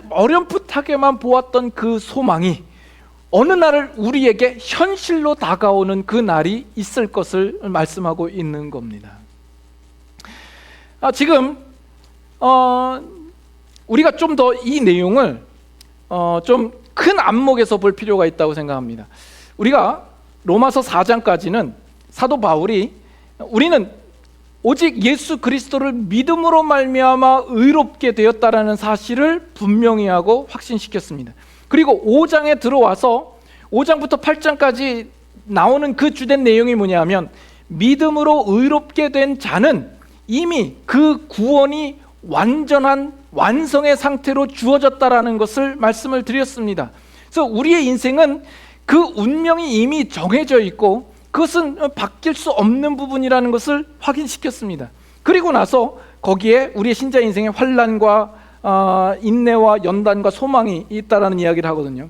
어렴풋하게만 보았던 그 소망이 어느 날을 우리에게 현실로 다가오는 그 날이 있을 것을 말씀하고 있는 겁니다. 지금 우리가 좀 더 이 내용을 좀 큰 안목에서 볼 필요가 있다고 생각합니다. 우리가 로마서 4장까지는 사도 바울이 우리는 오직 예수 그리스도를 믿음으로 말미암아 의롭게 되었다라는 사실을 분명히 하고 확신시켰습니다. 그리고 5장에 들어와서 5장부터 8장까지 나오는 그 주된 내용이 뭐냐면, 믿음으로 의롭게 된 자는 이미 그 구원이 완전한 완성의 상태로 주어졌다라는 것을 말씀을 드렸습니다. 그래서 우리의 인생은 그 운명이 이미 정해져 있고 그것은 바뀔 수 없는 부분이라는 것을 확인시켰습니다. 그리고 나서 거기에 우리의 신자 인생의 환난과 인내와 연단과 소망이 있다라는 이야기를 하거든요.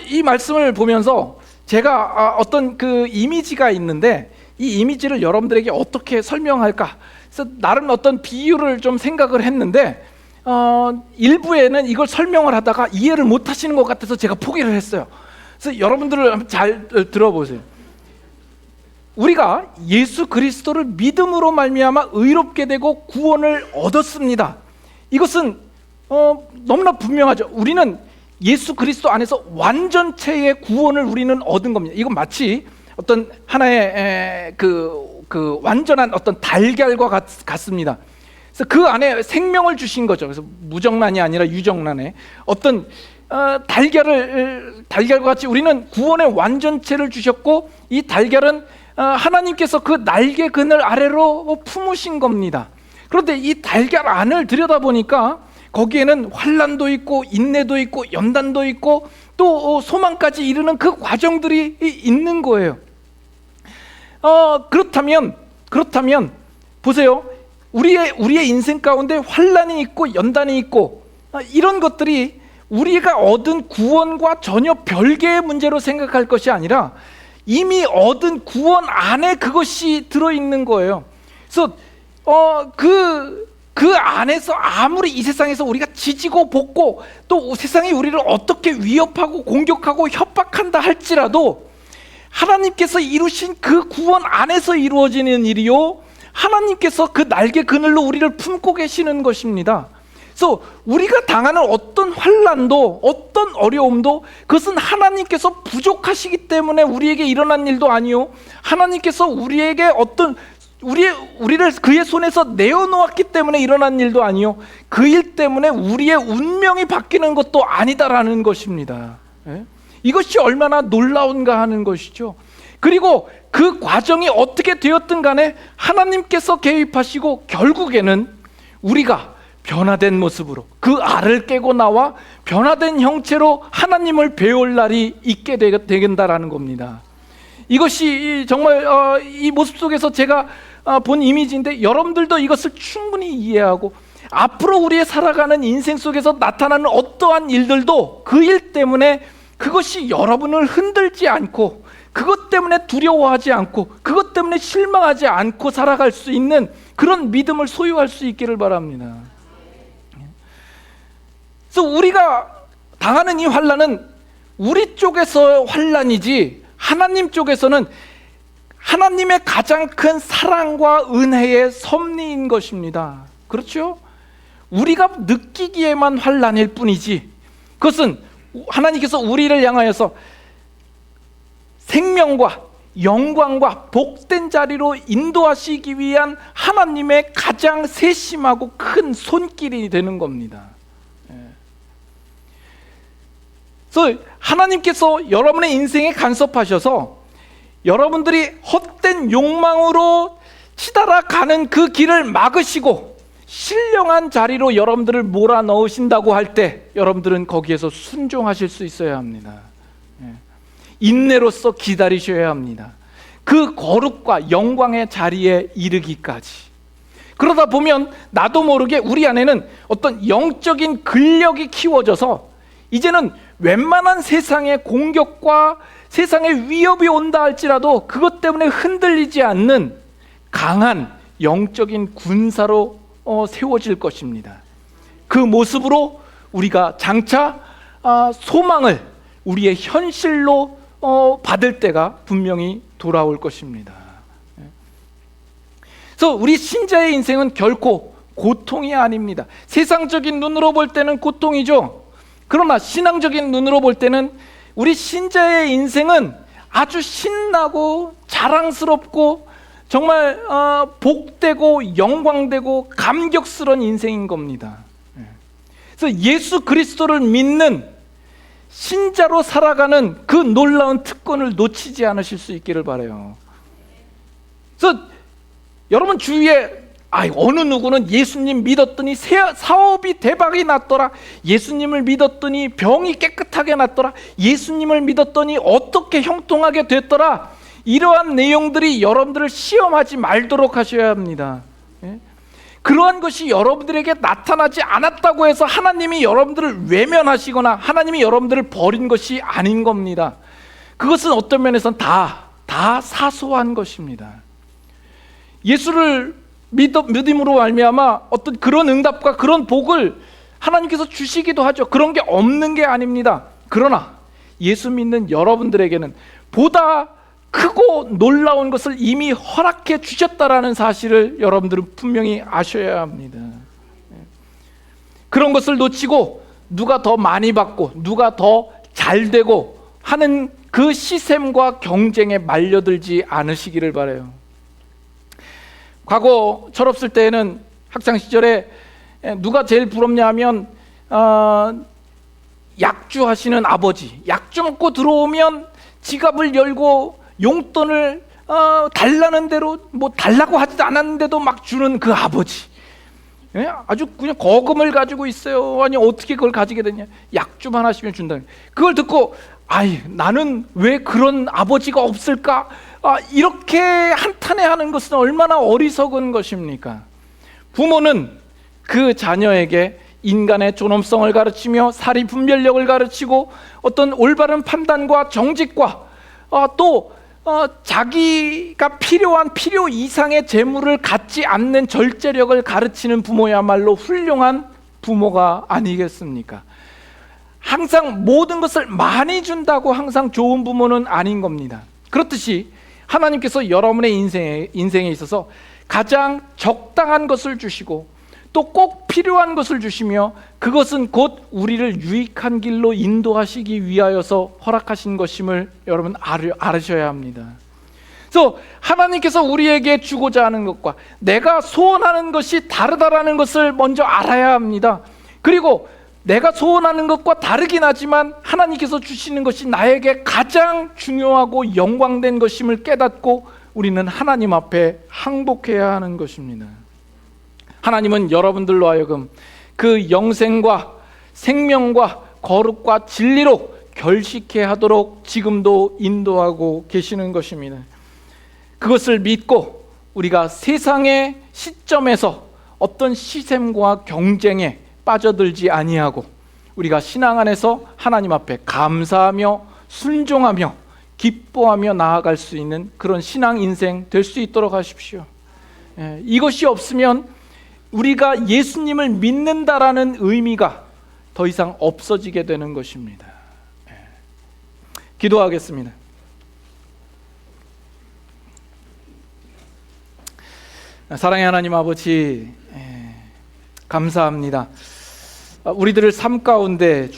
이 말씀을 보면서 제가 어떤 그 이미지가 있는데, 이 이미지를 여러분들에게 어떻게 설명할까? 그래서 나름 어떤 비유를 좀 생각을 했는데, 일부에는 이걸 설명을 하다가 이해를 못 하시는 것 같아서 제가 포기를 했어요. 그래서 여러분들을 잘 들어보세요. 우리가 예수 그리스도를 믿음으로 말미암아 의롭게 되고 구원을 얻었습니다. 이것은 너무나 분명하죠. 우리는 예수 그리스도 안에서 완전체의 구원을 우리는 얻은 겁니다. 이건 마치 어떤 하나의 그 완전한 어떤 달걀과 같습니다. 그래서 그 안에 생명을 주신 거죠. 그래서 무정란이 아니라 유정란에 어떤 달걀과 같이 우리는 구원의 완전체를 주셨고, 이 달걀은 하나님께서 그 날개 그늘 아래로 품으신 겁니다. 그런데 이 달걀 안을 들여다보니까 거기에는 환난도 있고 인내도 있고 연단도 있고 또 소망까지 이르는 그 과정들이 있는 거예요. 그렇다면 보세요. 우리의 인생 가운데 환난이 있고 연단이 있고 이런 것들이 우리가 얻은 구원과 전혀 별개의 문제로 생각할 것이 아니라 이미 얻은 구원 안에 그것이 들어있는 거예요. 그래서 그 안에서 아무리 이 세상에서 우리가 지지고 볶고 또 세상이 우리를 어떻게 위협하고 공격하고 협박한다 할지라도 하나님께서 이루신 그 구원 안에서 이루어지는 일이요, 하나님께서 그 날개 그늘로 우리를 품고 계시는 것입니다. 그래서 우리가 당하는 어떤 환난도 어떤 어려움도 그것은 하나님께서 부족하시기 때문에 우리에게 일어난 일도 아니요, 하나님께서 우리에게 우리를 그의 손에서 내어놓았기 때문에 일어난 일도 아니요, 그 일 때문에 우리의 운명이 바뀌는 것도 아니다라는 것입니다. 이것이 얼마나 놀라운가 하는 것이죠. 그리고 그 과정이 어떻게 되었든 간에 하나님께서 개입하시고 결국에는 우리가 변화된 모습으로 그 알을 깨고 나와 변화된 형체로 하나님을 배울 날이 있게 되겠다라는 겁니다. 이것이 정말 이 모습 속에서 제가 본 이미지인데, 여러분들도 이것을 충분히 이해하고 앞으로 우리의 살아가는 인생 속에서 나타나는 어떠한 일들도 그 일 때문에 그것이 여러분을 흔들지 않고, 그것 때문에 두려워하지 않고, 그것 때문에 실망하지 않고 살아갈 수 있는 그런 믿음을 소유할 수 있기를 바랍니다. 그래서 우리가 당하는 이 환난은 우리 쪽에서 환난이지 하나님 쪽에서는 하나님의 가장 큰 사랑과 은혜의 섭리인 것입니다. 그렇죠? 우리가 느끼기에만 환난일 뿐이지 그것은 하나님께서 우리를 향하여서 생명과 영광과 복된 자리로 인도하시기 위한 하나님의 가장 세심하고 큰 손길이 되는 겁니다. 그래서 하나님께서 여러분의 인생에 간섭하셔서 여러분들이 헛된 욕망으로 치달아 가는 그 길을 막으시고 신령한 자리로 여러분들을 몰아넣으신다고 할 때 여러분들은 거기에서 순종하실 수 있어야 합니다. 인내로서 기다리셔야 합니다. 그 거룩과 영광의 자리에 이르기까지. 그러다 보면 나도 모르게 우리 안에는 어떤 영적인 근력이 키워져서 이제는 웬만한 세상의 공격과 세상의 위협이 온다 할지라도 그것 때문에 흔들리지 않는 강한 영적인 군사로 세워질 것입니다. 그 모습으로 우리가 장차 소망을 우리의 현실로 받을 때가 분명히 돌아올 것입니다. 그래서 우리 신자의 인생은 결코 고통이 아닙니다. 세상적인 눈으로 볼 때는 고통이죠. 그러나 신앙적인 눈으로 볼 때는 우리 신자의 인생은 아주 신나고 자랑스럽고 정말 복되고 영광되고 감격스러운 인생인 겁니다. 그래서 예수 그리스도를 믿는 신자로 살아가는 그 놀라운 특권을 놓치지 않으실 수 있기를 바라요. 그래서 여러분 주위에 어느 누구는 예수님 믿었더니 사업이 대박이 났더라, 예수님을 믿었더니 병이 깨끗하게 났더라, 예수님을 믿었더니 어떻게 형통하게 됐더라, 이러한 내용들이 여러분들을 시험하지 말도록 하셔야 합니다. 그러한 것이 여러분들에게 나타나지 않았다고 해서 하나님이 여러분들을 외면하시거나 하나님이 여러분들을 버린 것이 아닌 겁니다. 그것은 어떤 면에서는 다 사소한 것입니다. 예수를 믿음으로 말미암아 어떤 그런 응답과 그런 복을 하나님께서 주시기도 하죠. 그런 게 없는 게 아닙니다. 그러나 예수 믿는 여러분들에게는 보다 크고 놀라운 것을 이미 허락해 주셨다라는 사실을 여러분들은 분명히 아셔야 합니다. 그런 것을 놓치고 누가 더 많이 받고 누가 더 잘 되고 하는 그 시샘과 경쟁에 말려들지 않으시기를 바라요. 과거 철없을 때에는 학창 시절에 누가 제일 부럽냐 하면 약주 하시는 아버지, 약주 먹고 들어오면 지갑을 열고 용돈을 달라는 대로 뭐 달라고 하지도 않았는데도 막 주는 그 아버지. 예? 아주 그냥 거금을 가지고 있어요. 아니 어떻게 그걸 가지게 됐냐? 약주만 하시면 준다는. 그걸 듣고 나는 왜 그런 아버지가 없을까? 이렇게 한탄해하는 것은 얼마나 어리석은 것입니까? 부모는 그 자녀에게 인간의 존엄성을 가르치며 사리 분별력을 가르치고 어떤 올바른 판단과 정직과 또 자기가 필요한 필요 이상의 재물을 갖지 않는 절제력을 가르치는 부모야말로 훌륭한 부모가 아니겠습니까? 항상 모든 것을 많이 준다고 항상 좋은 부모는 아닌 겁니다. 그렇듯이 하나님께서 여러분의 인생에 있어서 가장 적당한 것을 주시고 또 꼭 필요한 것을 주시며 그것은 곧 우리를 유익한 길로 인도하시기 위하여서 허락하신 것임을 여러분 알으셔야 합니다. 그래서 하나님께서 우리에게 주고자 하는 것과 내가 소원하는 것이 다르다라는 것을 먼저 알아야 합니다. 그리고 내가 소원하는 것과 다르긴 하지만 하나님께서 주시는 것이 나에게 가장 중요하고 영광된 것임을 깨닫고 우리는 하나님 앞에 항복해야 하는 것입니다. 하나님은 여러분들로 하여금 그 영생과 생명과 거룩과 진리로 결식해 하도록 지금도 인도하고 계시는 것입니다. 그것을 믿고 우리가 세상의 시점에서 어떤 시샘과 경쟁에 빠져들지 아니하고 우리가 신앙 안에서 하나님 앞에 감사하며 순종하며 기뻐하며 나아갈 수 있는 그런 신앙 인생 될 수 있도록 하십시오. 이것이 없으면 우리가 예수님을 믿는다라는 의미가 더 이상 없어지게 되는 것입니다. 기도하겠습니다. 사랑의 하나님 아버지, 감사합니다. 우리들을 삶 가운데